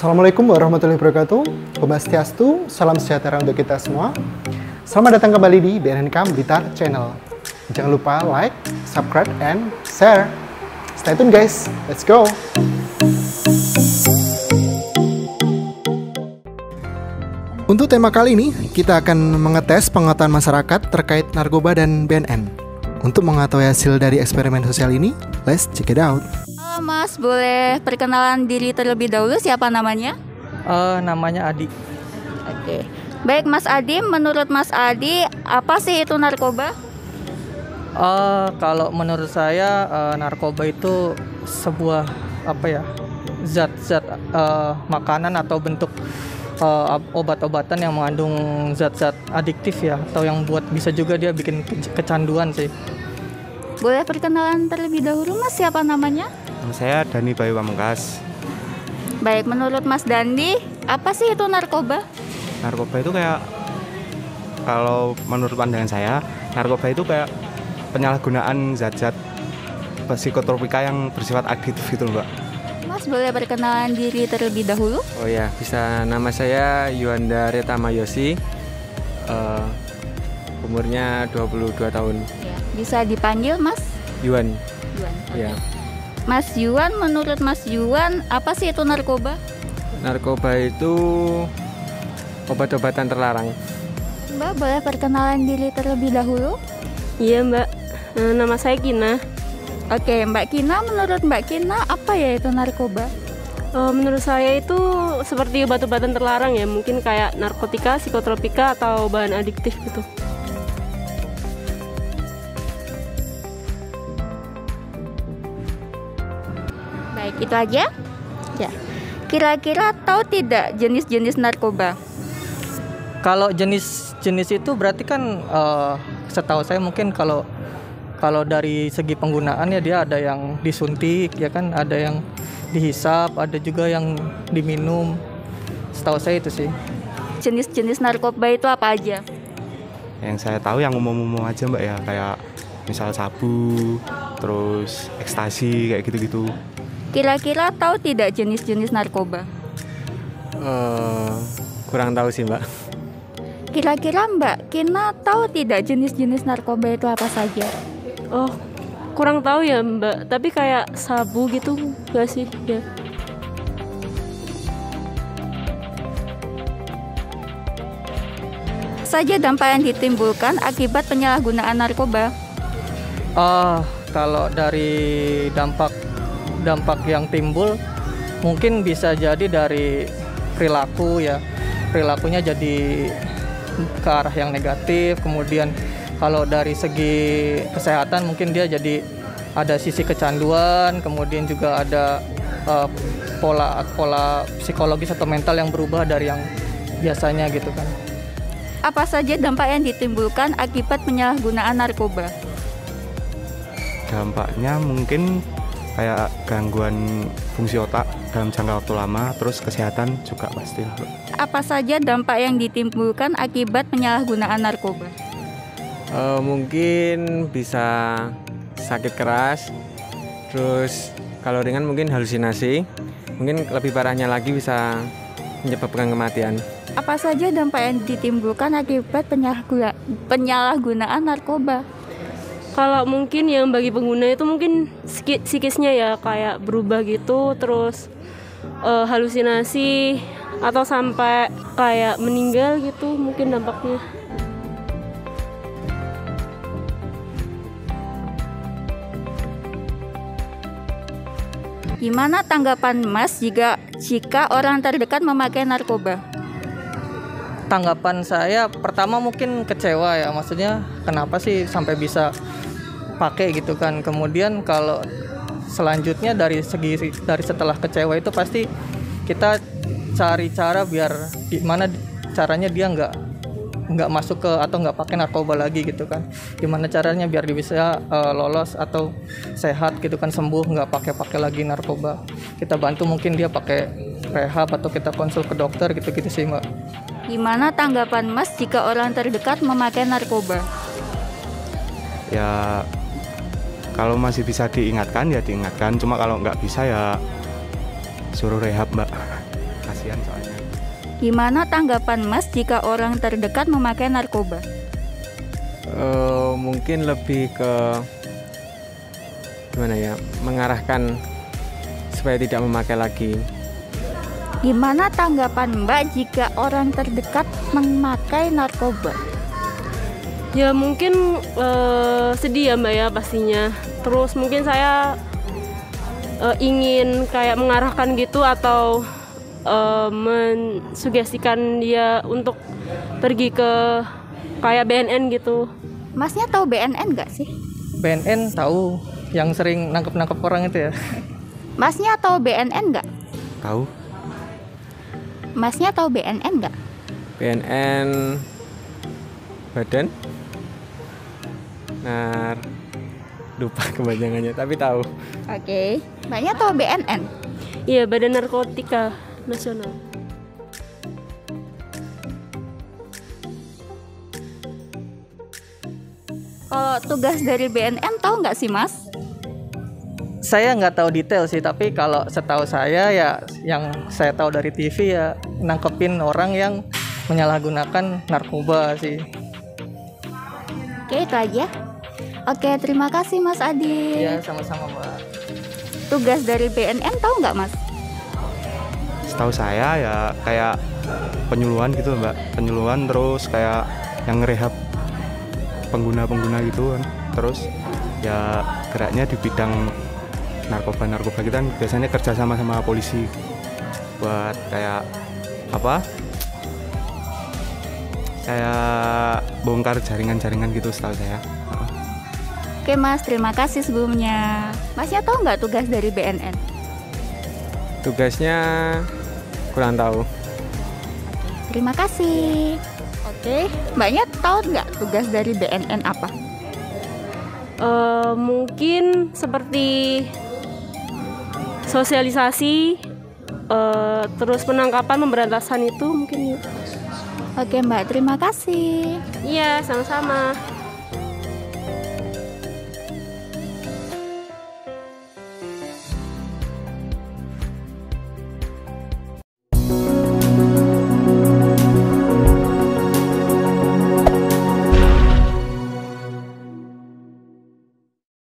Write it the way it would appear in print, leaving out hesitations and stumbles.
Assalamualaikum warahmatullahi wabarakatuh. Om Swastiastu, salam sejahtera untuk kita semua. Selamat datang kembali di BNN Blitar Channel. Jangan lupa like, subscribe, and share. Stay tune guys, let's go! Untuk tema kali ini, kita akan mengetes pengetahuan masyarakat terkait narkoba dan BNN. Untuk mengetahui hasil dari eksperimen sosial ini, let's check it out. Mas, boleh perkenalan diri terlebih dahulu, siapa namanya? Namanya Adi. Oke. Baik Mas Adi, menurut Mas Adi, apa sih itu narkoba? Kalau menurut saya narkoba itu sebuah zat-zat makanan atau bentuk obat-obatan yang mengandung zat-zat adiktif ya, atau yang bisa juga dia bikin kecanduan sih. Boleh perkenalan terlebih dahulu Mas, siapa namanya? Saya Dani Bayu Pamungkas. Baik, menurut Mas Dandi, apa sih itu narkoba? Narkoba itu kayak, kalau menurut pandangan saya, narkoba itu kayak penyalahgunaan zat-zat psikotropika yang bersifat adiktif gitu loh, Mbak. Mas, boleh perkenalan diri terlebih dahulu? Oh ya, bisa. Nama saya Yuanda Retama Yosi, umurnya 22 tahun. Ya, bisa dipanggil Mas? Yuan. Yuan. Ya. Mas Yuan, menurut Mas Yuan, apa sih itu narkoba? Narkoba itu obat-obatan terlarang. Mbak, boleh perkenalan diri terlebih dahulu? Iya Mbak, nama saya Kina. Oke, Mbak Kina, menurut Mbak Kina, apa ya itu narkoba? Menurut saya itu seperti obat-obatan terlarang ya, mungkin kayak narkotika, psikotropika, atau bahan adiktif gitu. Baik, itu aja? Ya. Kira-kira tahu tidak jenis-jenis narkoba? Kalau jenis-jenis itu berarti kan setahu saya mungkin kalau dari segi penggunaan ya, dia ada yang disuntik ya kan, ada yang dihisap, ada juga yang diminum. Setahu saya itu sih. Jenis-jenis narkoba itu apa aja? Yang saya tahu yang umum-umum aja Mbak ya, kayak misal sabu, terus ekstasi kayak gitu-gitu. Kira-kira tahu tidak jenis-jenis narkoba? Kurang tahu sih Mbak. Kira-kira Mbak Kina tahu tidak jenis-jenis narkoba itu apa saja? Oh, kurang tahu ya Mbak, tapi kayak sabu gitu gak sih? Ya. Saja dampak yang ditimbulkan akibat penyalahgunaan narkoba. Kalau dari dampak yang timbul mungkin bisa jadi dari perilaku ya, perilakunya jadi ke arah yang negatif. Kemudian kalau dari segi kesehatan mungkin dia jadi ada sisi kecanduan, kemudian juga ada pola psikologis atau mental yang berubah dari yang biasanya gitu kan. Apa saja dampak yang ditimbulkan akibat penyalahgunaan narkoba? Dampaknya mungkin kayak gangguan fungsi otak dalam jangka waktu lama, terus kesehatan juga pasti. Apa saja dampak yang ditimbulkan akibat penyalahgunaan narkoba? Mungkin bisa sakit keras, terus kalau ringan mungkin halusinasi, mungkin lebih parahnya lagi bisa menyebabkan kematian. Apa saja dampak yang ditimbulkan akibat penyalahgunaan narkoba? Kalau mungkin yang bagi pengguna itu mungkin psikisnya ya, kayak berubah gitu, terus halusinasi, atau sampai kayak meninggal gitu mungkin dampaknya. Gimana tanggapan Mas jika orang terdekat memakai narkoba? Tanggapan saya pertama mungkin kecewa ya, maksudnya kenapa sih sampai bisa pakai gitu kan. Kemudian kalau selanjutnya dari setelah kecewa itu pasti kita cari cara biar gimana caranya dia nggak masuk ke atau nggak pakai narkoba lagi gitu kan. Gimana caranya biar dia bisa lolos atau sehat gitu kan, sembuh, nggak pakai lagi narkoba. Kita bantu mungkin dia pakai rehab atau kita konsul ke dokter gitu-gitu sih Mbak. Gimana tanggapan Mas jika orang terdekat memakai narkoba? Ya kalau masih bisa diingatkan ya diingatkan, cuma kalau nggak bisa ya suruh rehab Mbak. kasihan soalnya. Gimana tanggapan Mas jika orang terdekat memakai narkoba? Mungkin lebih ke gimana ya, mengarahkan supaya tidak memakai lagi. Gimana tanggapan Mbak jika orang terdekat memakai narkoba? Ya mungkin sedih ya Mbak ya pastinya. Terus mungkin saya ingin kayak mengarahkan gitu atau mensugestikan dia untuk pergi ke kayak BNN gitu. Masnya tahu BNN nggak sih? BNN tahu, yang sering nangkep-nangkep orang itu ya. Masnya tahu BNN nggak? Tahu? Masnya tahu BNN nggak? BNN badan lupa kepanjangannya tapi tahu. Oke. Mbaknya tahu BNN? Iya, Badan Narkotika Nasional. Kalau tugas dari BNN tahu nggak sih Mas? Saya nggak tahu detail sih, tapi kalau setahu saya ya yang saya tahu dari TV ya nangkepin orang yang menyalahgunakan narkoba sih. Oke, itu aja. Oke, terima kasih Mas Adi. Ya, sama-sama Mbak. Tugas dari BNN tahu nggak Mas? Setahu saya ya kayak penyuluhan gitu Mbak, penyuluhan terus kayak yang ngerehab pengguna-pengguna gitu kan. Terus ya geraknya di bidang narkoba kita kan biasanya kerja sama polisi buat kayak apa? Kayak bongkar jaringan-jaringan gitu setahu saya. Oke Mas, terima kasih sebelumnya. Masnya tahu nggak tugas dari BNN? Tugasnya kurang tahu. Terima kasih. Oke, Mbaknya tahu nggak tugas dari BNN apa? Mungkin seperti sosialisasi, terus penangkapan, pemberantasan itu mungkin. Oke Mbak, terima kasih. Iya, sama-sama.